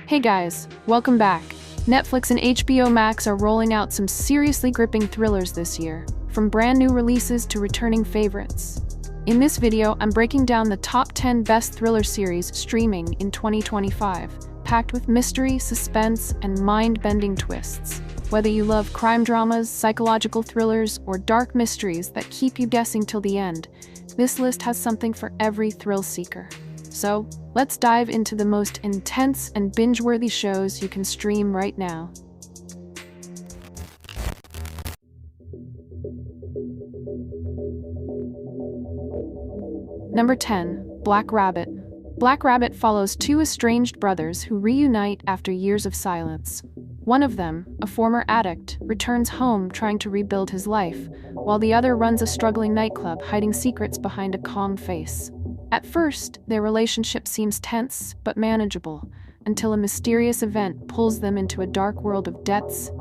Hey guys, welcome back. Netflix and HBO Max are rolling out some seriously gripping thrillers this year, from brand new releases to returning favorites. In this video, I'm breaking down the top 10 best thriller series streaming in 2025, packed with mystery, suspense, and mind-bending twists. Whether you love crime dramas, psychological thrillers, or dark mysteries that keep you guessing till the end, this list has something for every thrill seeker. So, let's dive into the most intense and binge-worthy shows you can stream right now. Number 10. Black Rabbit. Black Rabbit follows two estranged brothers who reunite after years of silence. One of them, a former addict, returns home trying to rebuild his life, while the other runs a struggling nightclub hiding secrets behind a calm face. At first, their relationship seems tense but manageable, until a mysterious event pulls them into a dark world of debts,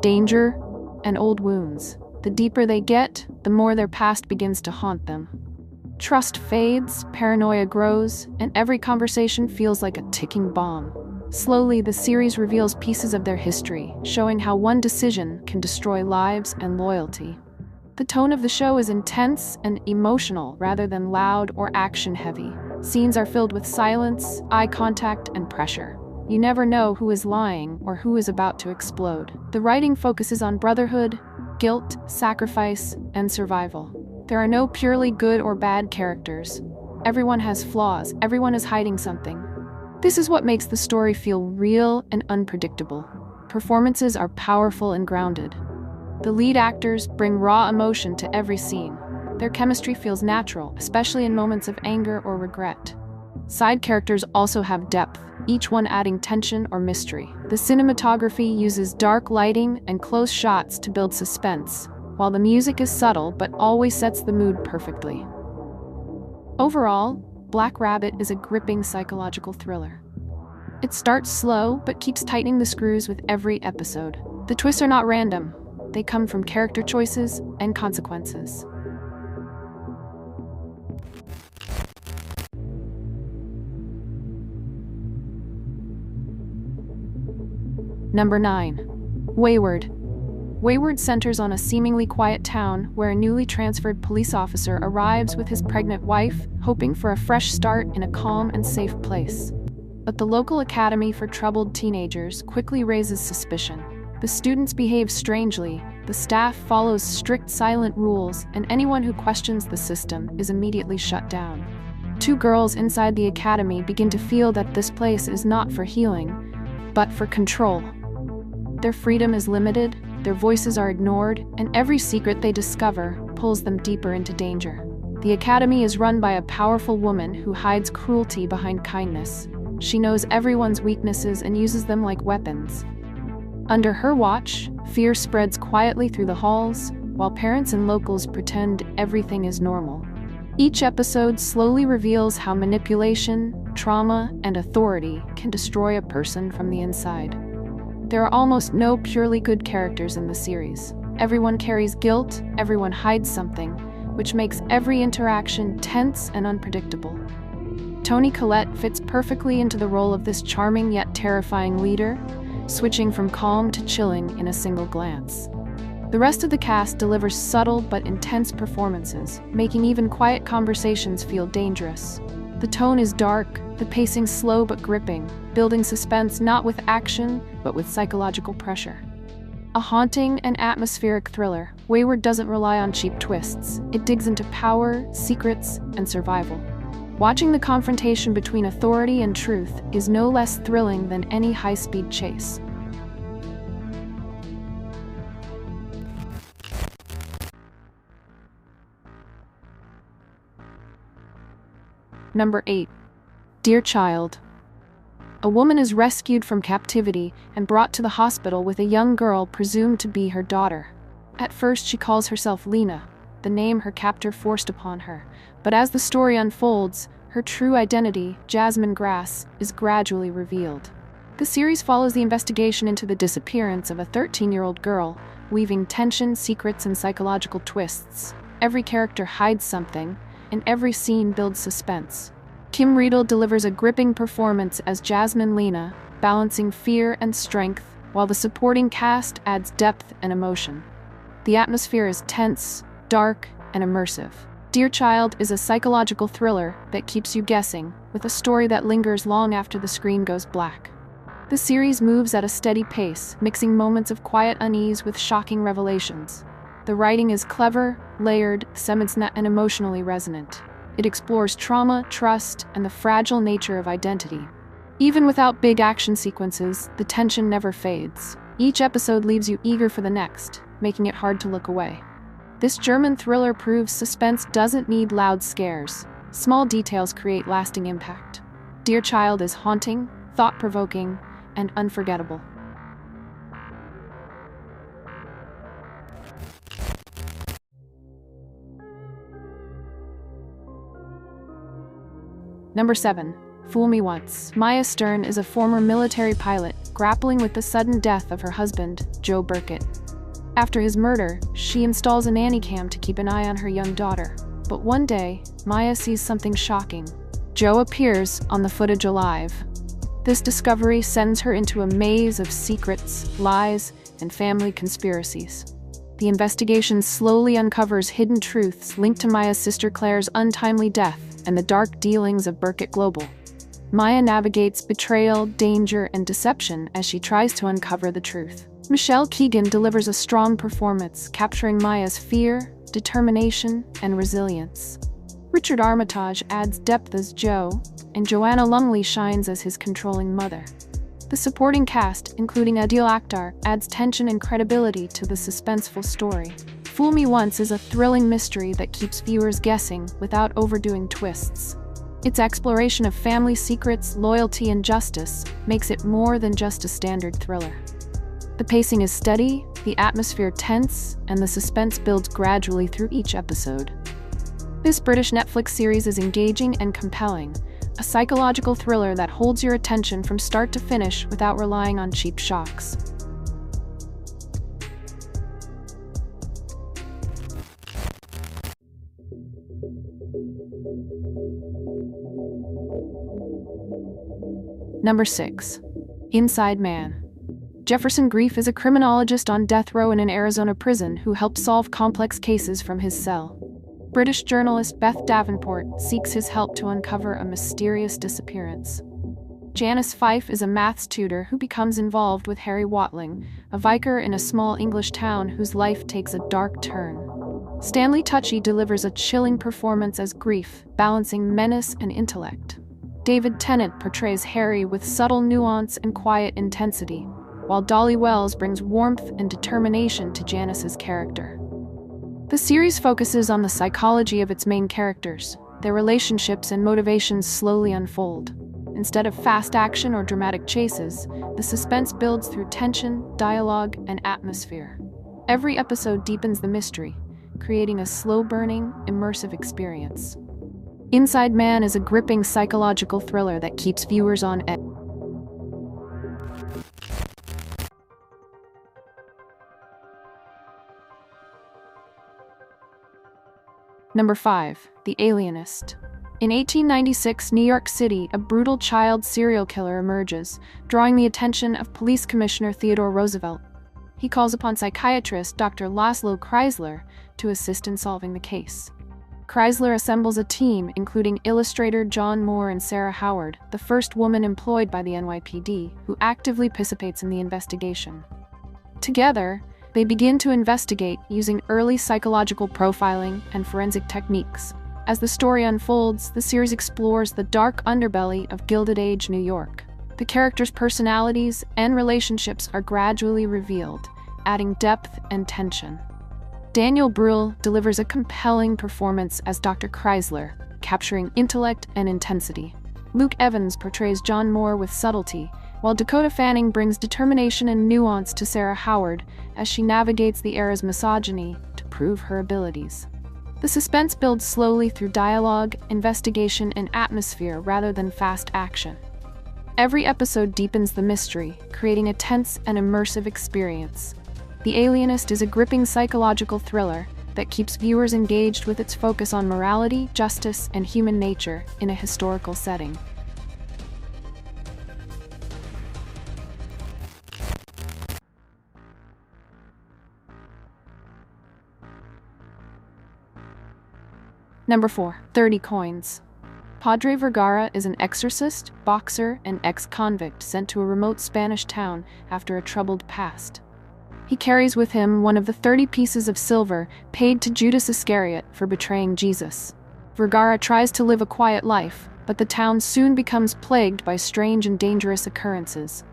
danger, and old wounds. The deeper they get, the more their past begins to haunt them. Trust fades, paranoia grows, and every conversation feels like a ticking bomb. Slowly, the series reveals pieces of their history, showing how one decision can destroy lives and loyalty. The tone of the show is intense and emotional rather than loud or action-heavy. Scenes are filled with silence, eye contact, and pressure. You never know who is lying or who is about to explode. The writing focuses on brotherhood, guilt, sacrifice, and survival. There are no purely good or bad characters. Everyone has flaws, everyone is hiding something. This is what makes the story feel real and unpredictable. Performances are powerful and grounded. The lead actors bring raw emotion to every scene. Their chemistry feels natural, especially in moments of anger or regret. Side characters also have depth, each one adding tension or mystery. The cinematography uses dark lighting and close shots to build suspense, while the music is subtle but always sets the mood perfectly. Overall, Black Rabbit is a gripping psychological thriller. It starts slow but keeps tightening the screws with every episode. The twists are not random. They come from character choices and consequences. Number 9. Wayward. Wayward centers on a seemingly quiet town where a newly transferred police officer arrives with his pregnant wife, hoping for a fresh start in a calm and safe place. But the local academy for troubled teenagers quickly raises suspicion. The students behave strangely, the staff follows strict silent rules, and anyone who questions the system is immediately shut down. Two girls inside the academy begin to feel that this place is not for healing, but for control. Their freedom is limited, their voices are ignored, and every secret they discover pulls them deeper into danger. The academy is run by a powerful woman who hides cruelty behind kindness. She knows everyone's weaknesses and uses them like weapons. Under her watch, fear spreads quietly through the halls, while parents and locals pretend everything is normal. Each episode slowly reveals how manipulation, trauma, and authority can destroy a person from the inside. There are almost no purely good characters in the series. Everyone carries guilt, everyone hides something, which makes every interaction tense and unpredictable. Toni Collette fits perfectly into the role of this charming yet terrifying leader, switching from calm to chilling in a single glance. The rest of the cast delivers subtle but intense performances, making even quiet conversations feel dangerous. The tone is dark, the pacing slow but gripping, building suspense not with action, but with psychological pressure. A haunting and atmospheric thriller, Wayward doesn't rely on cheap twists. It digs into power, secrets, and survival. Watching the confrontation between authority and truth is no less thrilling than any high-speed chase. Number 8. Dear Child. A woman is rescued from captivity and brought to the hospital with a young girl presumed to be her daughter. At first, she calls herself Lena, the name her captor forced upon her, but as the story unfolds, her true identity, Jasmine Grass, is gradually revealed. The series follows the investigation into the disappearance of a 13-year-old girl, weaving tension, secrets, and psychological twists. Every character hides something, and every scene builds suspense. Kim Riedel delivers a gripping performance as Jasmine Lena, balancing fear and strength, while the supporting cast adds depth and emotion. The atmosphere is tense, dark, and immersive. Dear Child is a psychological thriller that keeps you guessing, with a story that lingers long after the screen goes black. The series moves at a steady pace, mixing moments of quiet unease with shocking revelations. The writing is clever, layered, and emotionally resonant. It explores trauma, trust, and the fragile nature of identity. Even without big action sequences, the tension never fades. Each episode leaves you eager for the next, making it hard to look away. This German thriller proves suspense doesn't need loud scares. Small details create lasting impact. Dear Child is haunting, thought-provoking, and unforgettable. Number 7. Fool Me Once. Maya Stern is a former military pilot grappling with the sudden death of her husband, Joe Burkett. After his murder, she installs a nanny cam to keep an eye on her young daughter. But one day, Maya sees something shocking. Joe appears on the footage alive. This discovery sends her into a maze of secrets, lies, and family conspiracies. The investigation slowly uncovers hidden truths linked to Maya's sister Claire's untimely death and the dark dealings of Burkett Global. Maya navigates betrayal, danger, and deception as she tries to uncover the truth. Michelle Keegan delivers a strong performance, capturing Maya's fear, determination, and resilience. Richard Armitage adds depth as Joe, and Joanna Lumley shines as his controlling mother. The supporting cast, including Adil Akhtar, adds tension and credibility to the suspenseful story. Fool Me Once is a thrilling mystery that keeps viewers guessing without overdoing twists. Its exploration of family secrets, loyalty, and justice makes it more than just a standard thriller. The pacing is steady, the atmosphere tense, and the suspense builds gradually through each episode. This British Netflix series is engaging and compelling, a psychological thriller that holds your attention from start to finish without relying on cheap shocks. Number 6. Inside Man. Jefferson Grief is a criminologist on death row in an Arizona prison who helps solve complex cases from his cell. British journalist Beth Davenport seeks his help to uncover a mysterious disappearance. Janice Fife is a maths tutor who becomes involved with Harry Watling, a vicar in a small English town whose life takes a dark turn. Stanley Tucci delivers a chilling performance as Grief, balancing menace and intellect. David Tennant portrays Harry with subtle nuance and quiet intensity, while Dolly Wells brings warmth and determination to Janice's character. The series focuses on the psychology of its main characters. Their relationships and motivations slowly unfold. Instead of fast action or dramatic chases, the suspense builds through tension, dialogue, and atmosphere. Every episode deepens the mystery, creating a slow-burning, immersive experience. Inside Man is a gripping psychological thriller that keeps viewers on edge. Number 5. The Alienist. In 1896 New York City, a brutal child serial killer emerges, drawing the attention of Police Commissioner Theodore Roosevelt. He calls upon psychiatrist Dr. Laszlo Kreisler to assist in solving the case. Kreisler assembles a team including illustrator John Moore and Sarah Howard, the first woman employed by the NYPD, who actively participates in the investigation. Together, they begin to investigate using early psychological profiling and forensic techniques. As the story unfolds, the series explores the dark underbelly of Gilded Age New York. The characters' personalities and relationships are gradually revealed, adding depth and tension. Daniel Bruhl delivers a compelling performance as Dr. Kreisler, capturing intellect and intensity. Luke Evans portrays John Moore with subtlety, while Dakota Fanning brings determination and nuance to Sarah Howard as she navigates the era's misogyny to prove her abilities. The suspense builds slowly through dialogue, investigation, and atmosphere rather than fast action. Every episode deepens the mystery, creating a tense and immersive experience. The Alienist is a gripping psychological thriller that keeps viewers engaged with its focus on morality, justice, and human nature in a historical setting. Number 4. 30 coins. Padre Vergara is an exorcist, boxer, and ex-convict sent to a remote Spanish town after a troubled past. He carries with him one of the 30 pieces of silver paid to Judas Iscariot for betraying Jesus. Vergara tries to live a quiet life, but the town soon becomes plagued by strange and dangerous occurrences.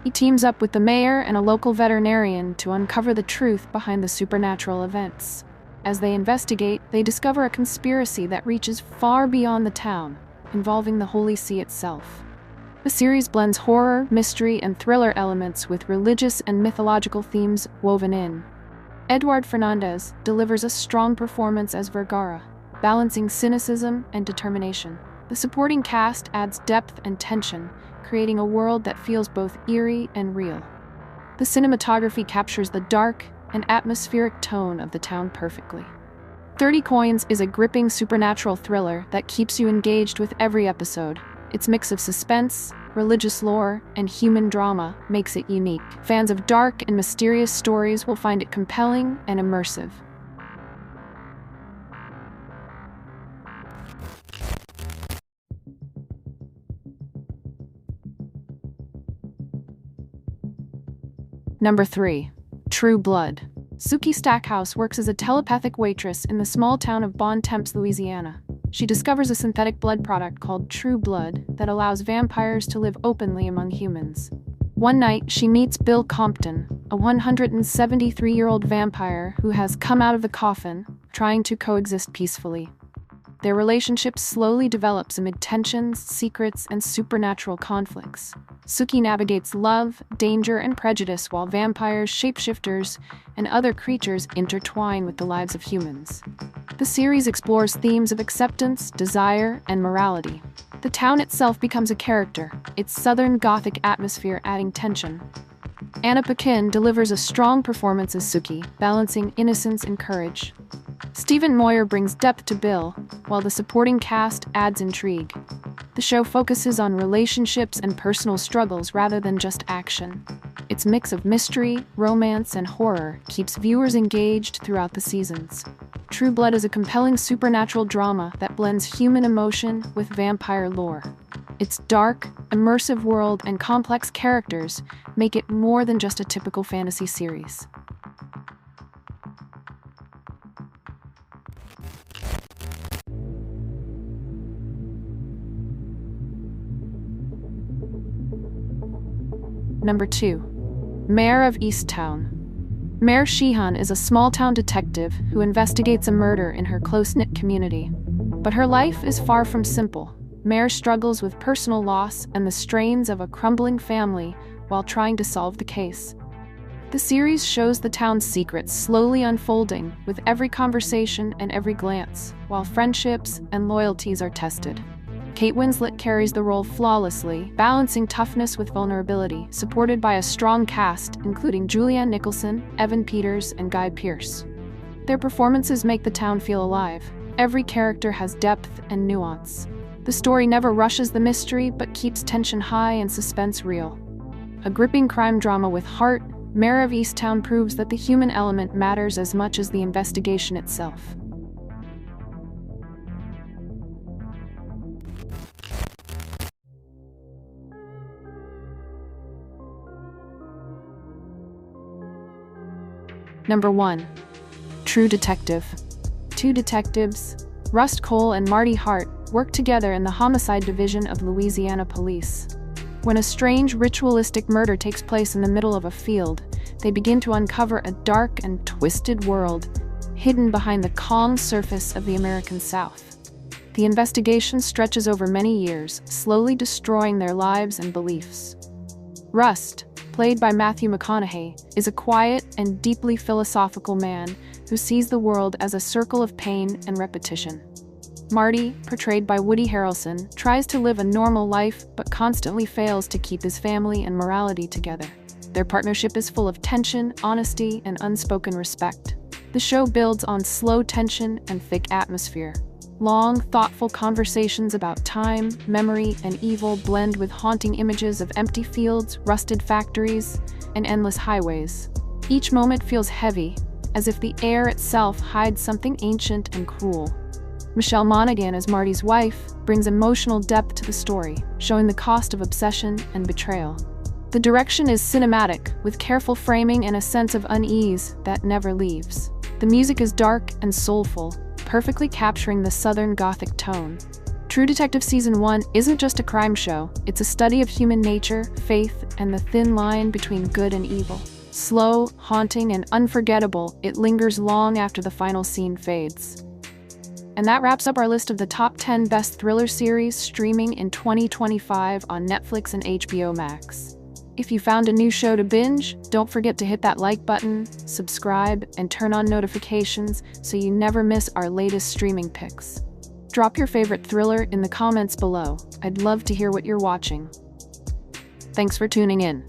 He teams up with the mayor and a local veterinarian to uncover the truth behind the supernatural events. As they investigate, they discover a conspiracy that reaches far beyond the town, involving the Holy See itself. The series blends horror, mystery, and thriller elements with religious and mythological themes woven in. Eduard Fernandez delivers a strong performance as Vergara, balancing cynicism and determination. The supporting cast adds depth and tension, creating a world that feels both eerie and real. The cinematography captures the dark and atmospheric tone of the town perfectly. 30 Coins is a gripping supernatural thriller that keeps you engaged with every episode. Its mix of suspense, religious lore, and human drama makes it unique. Fans of dark and mysterious stories will find it compelling and immersive. Number 3. True Blood. Sookie Stackhouse works as a telepathic waitress in the small town of Bon Temps, Louisiana. She discovers a synthetic blood product called True Blood that allows vampires to live openly among humans. One night, she meets Bill Compton, a 173-year-old vampire who has come out of the coffin, trying to coexist peacefully. Their relationship slowly develops amid tensions, secrets, and supernatural conflicts. Sookie navigates love, danger, and prejudice while vampires, shapeshifters, and other creatures intertwine with the lives of humans. The series explores themes of acceptance, desire, and morality. The town itself becomes a character, its southern Gothic atmosphere adding tension. Anna Paquin delivers a strong performance as Sookie, balancing innocence and courage. Stephen Moyer brings depth to Bill, while the supporting cast adds intrigue. The show focuses on relationships and personal struggles rather than just action. Its mix of mystery, romance, and horror keeps viewers engaged throughout the seasons. True Blood is a compelling supernatural drama that blends human emotion with vampire lore. Its dark, immersive world and complex characters make it more than just a typical fantasy series. Number 2. Mare of Easttown. Mare Sheehan is a small-town detective who investigates a murder in her close-knit community. But her life is far from simple. Mare struggles with personal loss and the strains of a crumbling family while trying to solve the case. The series shows the town's secrets slowly unfolding with every conversation and every glance, while friendships and loyalties are tested. Kate Winslet carries the role flawlessly, balancing toughness with vulnerability, supported by a strong cast including Julianne Nicholson, Evan Peters, and Guy Pearce. Their performances make the town feel alive. Every character has depth and nuance. The story never rushes the mystery but keeps tension high and suspense real. A gripping crime drama with heart, Mare of Easttown proves that the human element matters as much as the investigation itself. Number 1. True Detective. Two detectives, Rust Cole and Marty Hart, work together in the Homicide Division of Louisiana Police. When a strange, ritualistic murder takes place in the middle of a field, they begin to uncover a dark and twisted world hidden behind the calm surface of the American South. The investigation stretches over many years, slowly destroying their lives and beliefs. Rust, played by Matthew McConaughey, is a quiet and deeply philosophical man who sees the world as a circle of pain and repetition. Marty, portrayed by Woody Harrelson, tries to live a normal life but constantly fails to keep his family and morality together. Their partnership is full of tension, honesty, and unspoken respect. The show builds on slow tension and thick atmosphere. Long, thoughtful conversations about time, memory, and evil blend with haunting images of empty fields, rusted factories, and endless highways. Each moment feels heavy, as if the air itself hides something ancient and cruel. Michelle Monaghan as Marty's wife brings emotional depth to the story, showing the cost of obsession and betrayal. The direction is cinematic, with careful framing and a sense of unease that never leaves. The music is dark and soulful, perfectly capturing the Southern Gothic tone. True Detective Season 1 isn't just a crime show, it's a study of human nature, faith, and the thin line between good and evil. Slow, haunting, and unforgettable, it lingers long after the final scene fades. And that wraps up our list of the top 10 best thriller series streaming in 2025 on Netflix and HBO Max. If you found a new show to binge, don't forget to hit that like button, subscribe, and turn on notifications so you never miss our latest streaming picks. Drop your favorite thriller in the comments below. I'd love to hear what you're watching. Thanks for tuning in.